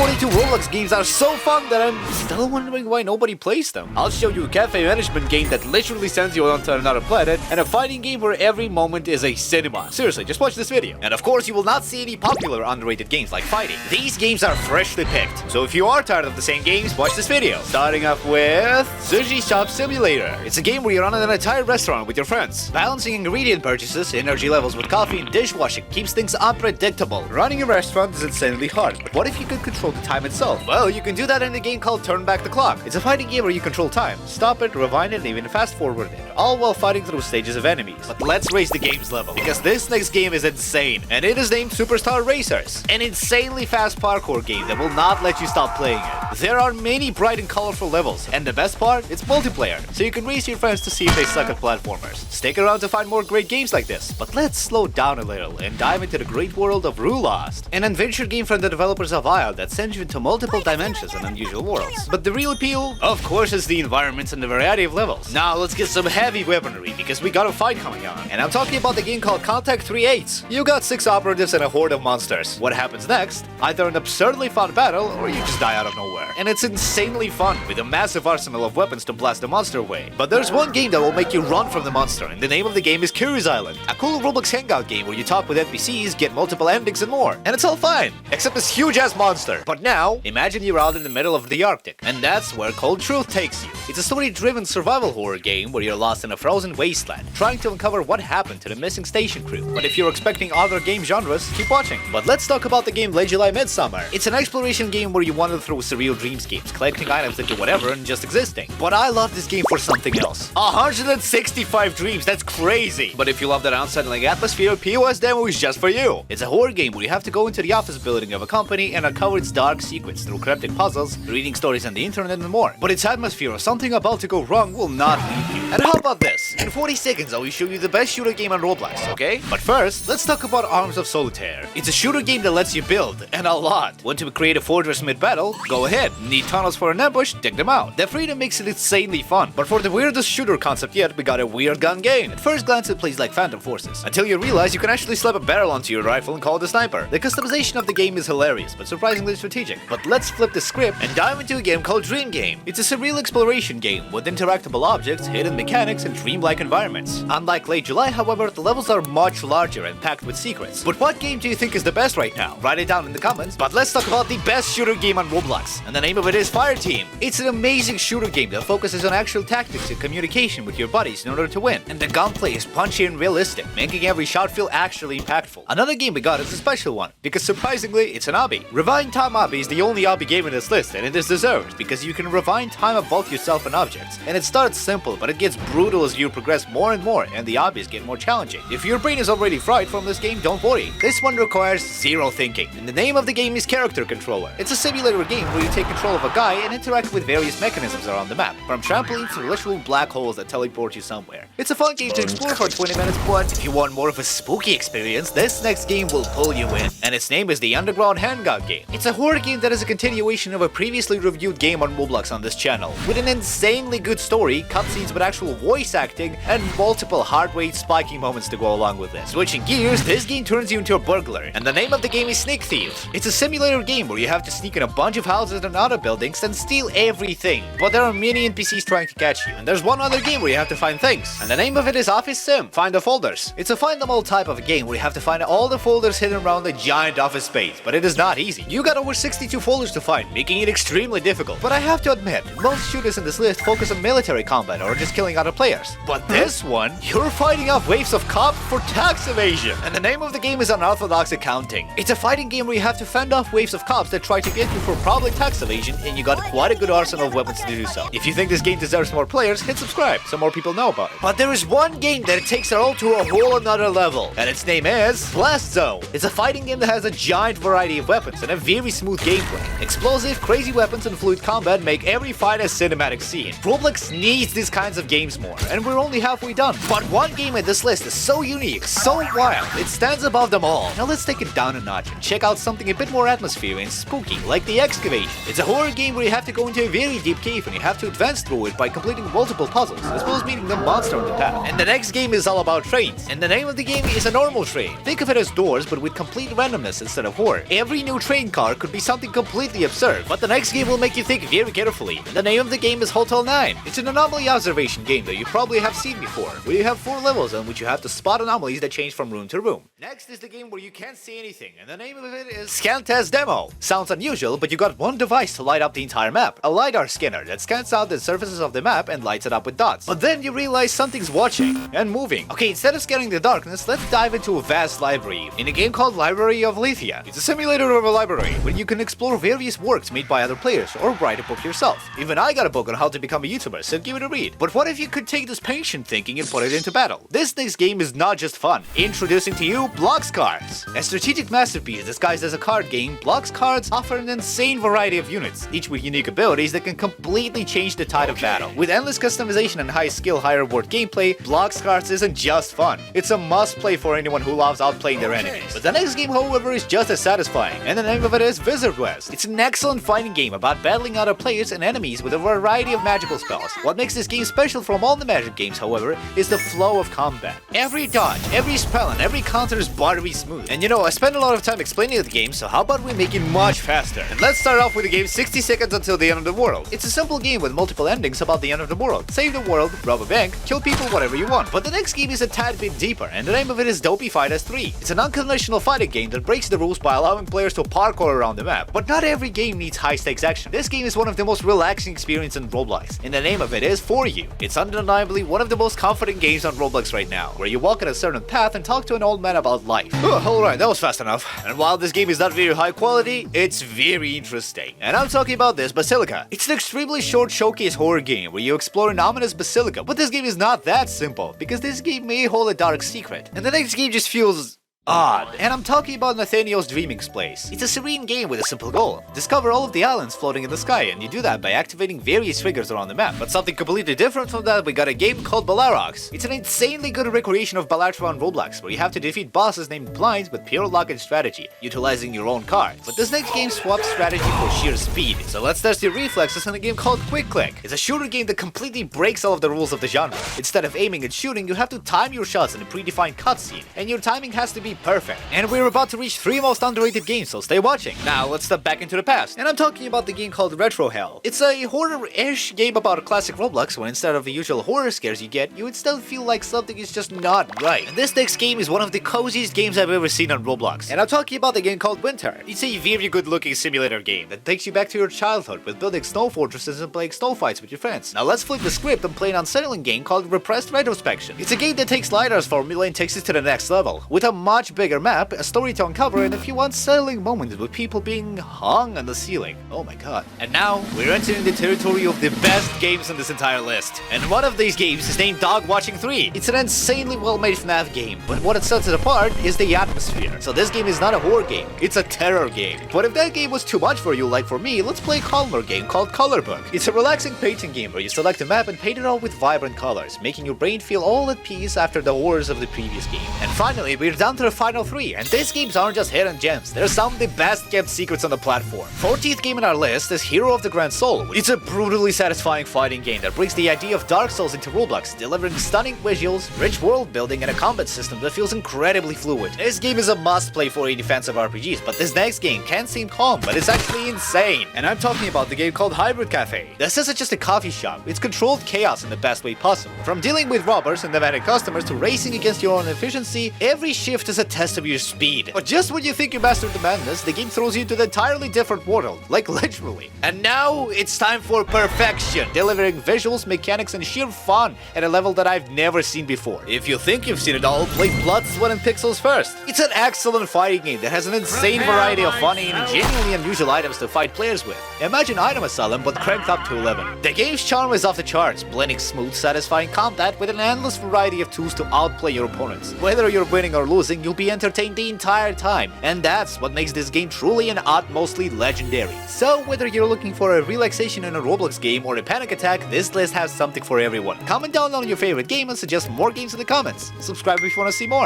42 Roblox games are so fun that I'm still wondering why nobody plays them. I'll show you a cafe management game that literally sends you onto another planet, and a fighting game where every moment is a cinema. Seriously, just watch this video. And of course, you will not see any popular underrated games like fighting. These games are freshly picked. So if you are tired of the same games, watch this video. Starting off with Sushi Shop Simulator. It's a game where you run an entire restaurant with your friends. Balancing ingredient purchases, energy levels with coffee, and dishwashing keeps things unpredictable. Running a restaurant is insanely hard, but what if you could control the time itself? Well, you can do that in a game called Turn Back the Clock. It's a fighting game where you control time, stop it, rewind it, and even fast forward it, all while fighting through stages of enemies. But let's raise the game's level, because this next game is insane, and it is named Superstar Racers, an insanely fast parkour game that will not let you stop playing it. There are many bright and colorful levels, and the best part, it's multiplayer, so you can race your friends to see if they suck at platformers. Stick around to find more great games like this, but let's slow down a little and dive into the great world of ROBLOX, an adventure game from the developers of Wild that sends you into multiple dimensions and unusual worlds. But the real appeal, of course, is the environments and the variety of levels. Now let's get some heavy weaponry, because we got a fight coming on. And I'm talking about the game called Contact 3-8. You got 6 operatives and a horde of monsters. What happens next? Either an absurdly fun battle, or you just die out of nowhere. And it's insanely fun, with a massive arsenal of weapons to blast the monster away. But there's one game that will make you run from the monster, and the name of the game is Curious Island. A cool Roblox Hangout game where you talk with NPCs, get multiple endings and more. And it's all fine, except this huge-ass monster. But now, imagine you're out in the middle of the Arctic, and that's where Cold Truth takes you. It's a story-driven survival horror game where you're lost in a frozen wasteland, trying to uncover what happened to the missing station crew. But if you're expecting other game genres, keep watching. But let's talk about the game Late July Midsummer. It's an exploration game where you wander through surreal dreamscapes, collecting items that do whatever and just existing. But I love this game for something else. 165 dreams, that's crazy! But if you love that unsettling atmosphere, POS Demo is just for you. It's a horror game where you have to go into the office building of a company and uncover its dark secrets through cryptic puzzles, reading stories on the internet and more. But its atmosphere or something about to go wrong will not leave you. And how about this? In 40 seconds I will show you the best shooter game on Roblox, okay? But first, let's talk about Arms of Solitaire. It's a shooter game that lets you build, and a lot. Want to create a fortress mid-battle? Go ahead. Need tunnels for an ambush? Dig them out. The freedom makes it insanely fun. But for the weirdest shooter concept yet, we got a weird gun game. At first glance it plays like Phantom Forces, until you realize you can actually slap a barrel onto your rifle and call it a sniper. The customization of the game is hilarious, but surprisingly strategic. But let's flip the script and dive into a game called Dream Game. It's a surreal exploration game with interactable objects, hidden mechanics, and dreamlike environments. Unlike Late July, however, the levels are much larger and packed with secrets. But what game do you think is the best right now? Write it down in the comments. But let's talk about the best shooter game on Roblox, and the name of it is Fireteam. It's an amazing shooter game that focuses on actual tactics and communication with your buddies in order to win. And the gunplay is punchy and realistic, making every shot feel actually impactful. Another game we got is a special one, because surprisingly, it's an obby. Rewind Time Obby is the only obby game in this list, and it is deserved, because you can rewind time of both yourself and objects. And it starts simple, but it gets brutal as you progress more and more, and the obbies get more challenging. If your brain is already fried from this game, don't worry. This one requires zero thinking, and the name of the game is Character Controller. It's a simulator game where you take control of a guy and interact with various mechanisms around the map, from trampolines to literal black holes that teleport you somewhere. It's a fun game to explore for 20 minutes, but if you want more of a spooky experience, this next game will pull you in, and its name is the Underground Hangout game. It's a horror game that is a continuation of a previously reviewed game on Roblox on this channel, with an insanely good story, cutscenes with actual voice acting, and multiple heart rate spiking moments to go along with it. Switching gears, this game turns you into a burglar, and the name of the game is Sneak Thief. It's a simulator game where you have to sneak in a bunch of houses and other buildings and steal everything, but there are many NPCs trying to catch you. And there's one other game where you have to find things, and the name of it is Office Sim, Find the Folders. It's a find them all type of a game where you have to find all the folders hidden around a giant office space, but it is not easy. You got over 62 folders to find, making it extremely difficult. But I have to admit, most shooters in this list focus on military combat or just killing other players. But this one, you're fighting off waves of cops for tax evasion. And the name of the game is Unorthodox Accounting. It's a fighting game where you have to fend off waves of cops that try to get you for probably tax evasion, and you got quite a good arsenal of weapons to do so. If you think this game deserves more players, hit subscribe so more people know about it. But there is one game that takes it all to a whole another level, and its name is Blast Zone. It's a fighting game that has a giant variety of weapons and a very smooth gameplay. Explosive, crazy weapons and fluid combat make every fight a cinematic scene. Roblox needs these kinds of games more, and we're only halfway done. But one game in this list is so unique, so wild, it stands above them all. Now let's take it down a notch and check out something a bit more atmospheric and spooky, like The Excavation. It's a horror game where you have to go into a very deep cave and you have to advance through it by completing multiple puzzles, as well as meeting the monster on the path. And the next game is all about trains, and the name of the game is a normal train. Think of it as doors, but with complete randomness instead of horror. Every new train car could be be something completely absurd, but the next game will make you think very carefully. And the name of the game is Hotel 9. It's an anomaly observation game that you probably have seen before, where you have 4 levels in which you have to spot anomalies that change from room to room. Next is the game where you can't see anything, and the name of it is Scan Test Demo. Sounds unusual, but you got one device to light up the entire map, a LiDAR scanner that scans out the surfaces of the map and lights it up with dots. But then you realize something's watching and moving. Okay, instead of scanning the darkness, let's dive into a vast library in a game called Library of Lethia. It's a simulator of a library where you can explore various works made by other players or write a book yourself. Even I got a book on how to become a YouTuber, so give it a read. But what if you could take this patient thinking and put it into battle? This next game is not just fun. Introducing to you BLOX Cards. A strategic masterpiece disguised as a card game, BLOX Cards offer an insane variety of units, each with unique abilities that can completely change the tide of battle. With endless customization and high skill, high reward gameplay, BLOX Cards isn't just fun. It's a must play for anyone who loves outplaying their enemies. But the next game, however, is just as satisfying, and the name of it is viberbread. It's an excellent fighting game about battling other players and enemies with a variety of magical spells. What makes this game special from all the Magic games, however, is the flow of combat. Every dodge, every spell, and every counter is buttery smooth. And you know, I spend a lot of time explaining the game, so how about we make it much faster? And let's start off with the game 60 seconds until the end of the world. It's a simple game with multiple endings about the end of the world. Save the world, rob a bank, kill people, whatever you want. But the next game is a tad bit deeper, and the name of it is Dopey Fighters 3. It's an unconventional fighting game that breaks the rules by allowing players to parkour around the map. But not every game needs high-stakes action. This game is one of the most relaxing experiences in Roblox, and the name of it is For You. It's undeniably one of the most comforting games on Roblox right now, where you walk on a certain path and talk to an old man about life. Alright, that was fast enough. And while this game is not very high quality, it's very interesting. And I'm talking about this Basilica. It's an extremely short showcase horror game where you explore an ominous basilica, but this game is not that simple, because this game may hold a dark secret. And the next game just feels odd. And I'm talking about Nathaniel's Dreaming Place. It's a serene game with a simple goal. Discover all of the islands floating in the sky, and you do that by activating various triggers around the map. But something completely different from that, we got a game called ROBLOX. It's an insanely good recreation of Balatro on Roblox, where you have to defeat bosses named blinds with pure luck and strategy, utilizing your own cards. But this next game swaps strategy for sheer speed. So let's test your reflexes in a game called Quick Click. It's a shooter game that completely breaks all of the rules of the genre. Instead of aiming and shooting, you have to time your shots in a predefined cutscene, and your timing has to be perfect. And we're about to reach 3 most underrated games, so stay watching. Now let's step back into the past, and I'm talking about the game called Retro Hell. It's a horror-ish game about a classic Roblox, where instead of the usual horror scares you get, you would still feel like something is just not right. And this next game is one of the coziest games I've ever seen on Roblox, and I'm talking about the game called Winter. It's a very good looking simulator game that takes you back to your childhood with building snow fortresses and playing snow fights with your friends. Now let's flip the script and play an unsettling game called Repressed Retrospection. It's a game that takes LiDAR's formula and takes it to the next level, with a much bigger map, a story to uncover, and a few unsettling moments with people being hung on the ceiling. Oh my god. And now, we're entering the territory of the best games on this entire list. And one of these games is named Dog Watching 3. It's an insanely well-made FNAF game, but what it sets it apart is the atmosphere. So this game is not a horror game, it's a terror game. But if that game was too much for you, like for me, let's play a calmer game called Color Book. It's a relaxing painting game where you select a map and paint it all with vibrant colors, making your brain feel all at peace after the horrors of the previous game. And finally, we're down to the final 3, and these games aren't just hidden gems, they're some of the best kept secrets on the platform. 14th game in our list is Hero of the Grand Soul. It's a brutally satisfying fighting game that brings the idea of Dark Souls into Roblox, delivering stunning visuals, rich world building, and a combat system that feels incredibly fluid. This game is a must play for any fans of RPGs, but this next game can seem calm, but it's actually insane. And I'm talking about the game called Hybrid Cafe. This isn't just a coffee shop, it's controlled chaos in the best way possible. From dealing with robbers and demanding customers to racing against your own efficiency, every shift is a test of your speed. But just when you think you mastered the madness, the game throws you into an entirely different world, like literally. And now, it's time for perfection, delivering visuals, mechanics, and sheer fun at a level that I've never seen before. If you think you've seen it all, play Blood, Sweat, and Pixels first. It's an excellent fighting game that has an insane variety of funny and genuinely unusual items to fight players with. Imagine Item Asylum, but cranked up to 11. The game's charm is off the charts, blending smooth, satisfying combat with an endless variety of tools to outplay your opponents. Whether you're winning or losing, you'll be entertained the entire time, and that's what makes this game truly and utmostly legendary. So whether you're looking for a relaxation in a Roblox game or a panic attack, this list has something for everyone. Comment down on your favorite game and suggest more games in the comments. Subscribe if you want to see more.